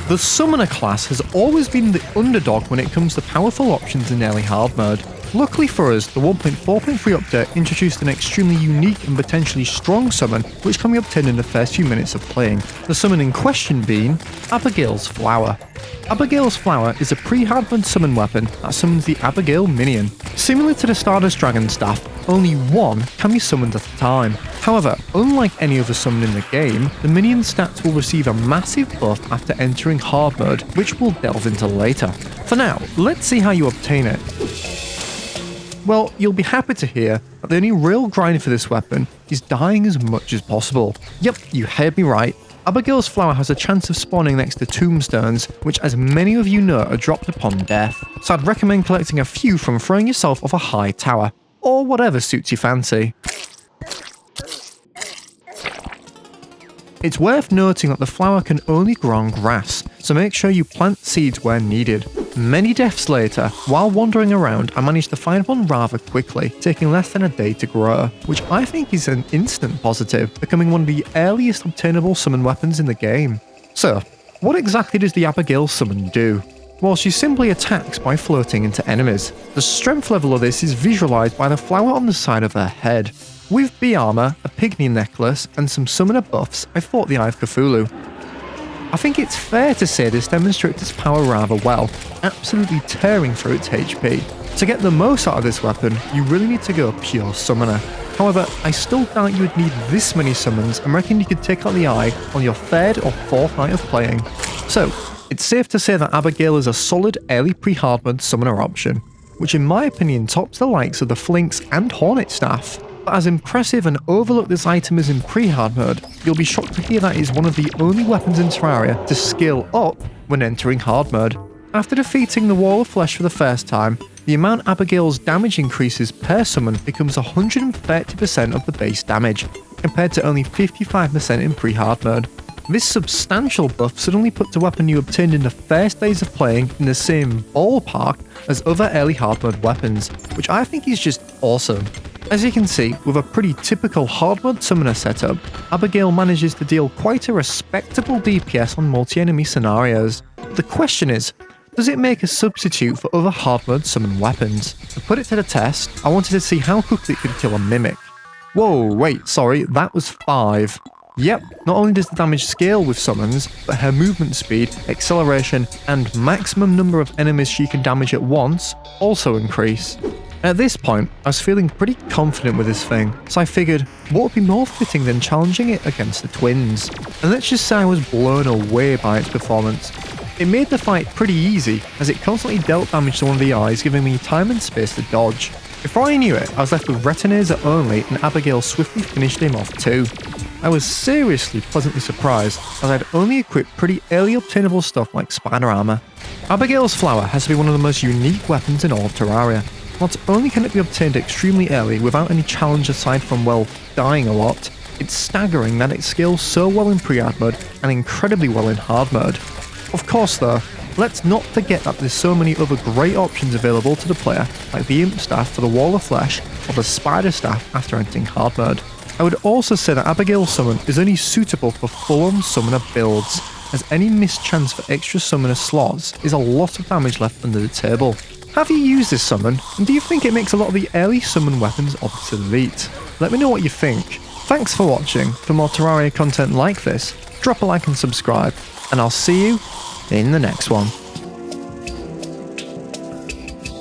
The Summoner class has always been the underdog when it comes to powerful options in early hard mode. Luckily for us, the 1.4.3 update introduced an extremely unique and potentially strong summon which can be obtained in the first few minutes of playing, the summon in question being Abigail's Flower. Abigail's Flower is a pre-Hardmode summon weapon that summons the Abigail minion. Similar to the Stardust Dragon staff, only one can be summoned at a time. However, unlike any other summon in the game, the minion stats will receive a massive buff after entering hard mode, which we'll delve into later. For now, let's see how you obtain it. Well, you'll be happy to hear that the only real grind for this weapon is dying as much as possible. Yep, you heard me right. Abigail's Flower has a chance of spawning next to tombstones, which as many of you know are dropped upon death, so I'd recommend collecting a few from throwing yourself off a high tower, or whatever suits your fancy. It's worth noting that the flower can only grow on grass, so make sure you plant seeds where needed. Many deaths later, while wandering around, I managed to find one rather quickly, taking less than a day to grow, which I think is an instant positive, becoming one of the earliest obtainable summon weapons in the game. So, what exactly does the Abigail summon do? Well, she simply attacks by floating into enemies. The strength level of this is visualized by the flower on the side of her head. With B armor, a pygmy necklace, and some summoner buffs, I fought the Eye of Cthulhu. I think it's fair to say this demonstrates its power rather well, absolutely tearing through its HP. To get the most out of this weapon, you really need to go pure summoner. However, I still doubt you would need this many summons and reckon you could take out the Eye on your third or fourth night of playing. So, it's safe to say that Abigail is a solid early pre-Hardmode summoner option, which in my opinion tops the likes of the Flinks and Hornet staff. But as impressive and overlooked this item is in pre-hard mode, you'll be shocked to hear that it is one of the only weapons in Terraria to scale up when entering hard mode. After defeating the Wall of Flesh for the first time, the amount Abigail's damage increases per summon becomes 130% of the base damage, compared to only 55% in pre-hard mode. This substantial buff suddenly puts the weapon you obtained in the first days of playing in the same ballpark as other early hard mode weapons, which I think is just awesome. As you can see, with a pretty typical hard mode summoner setup, Abigail manages to deal quite a respectable DPS on multi-enemy scenarios. The question is, does it make a substitute for other hard mode summon weapons? To put it to the test, I wanted to see how quickly it could kill a mimic. Whoa, wait, sorry, that was 5. Yep, not only does the damage scale with summons, but her movement speed, acceleration, and maximum number of enemies she can damage at once also increase. At this point, I was feeling pretty confident with this thing, so I figured what would be more fitting than challenging it against the twins. And let's just say I was blown away by its performance. It made the fight pretty easy, as it constantly dealt damage to one of the eyes, giving me time and space to dodge. Before I knew it, I was left with Retinazer only, and Abigail swiftly finished him off too. I was seriously pleasantly surprised, as I'd only equipped pretty early obtainable stuff like spider armor. Abigail's Flower has to be one of the most unique weapons in all of Terraria. Not only can it be obtained extremely early without any challenge aside from, well, dying a lot, it's staggering that it scales so well in pre-hard mode and incredibly well in hard mode. Of course though, let's not forget that there's so many other great options available to the player, like the Imp Staff for the Wall of Flesh or the Spider Staff after entering hard mode. I would also say that Abigail's summon is only suitable for full-on summoner builds, as any missed chance for extra summoner slots is a lot of damage left under the table. Have you used this summon, and do you think it makes a lot of the early summon weapons obsolete? Let me know what you think. Thanks for watching. For more Terraria content like this, drop a like and subscribe, and I'll see you in the next one.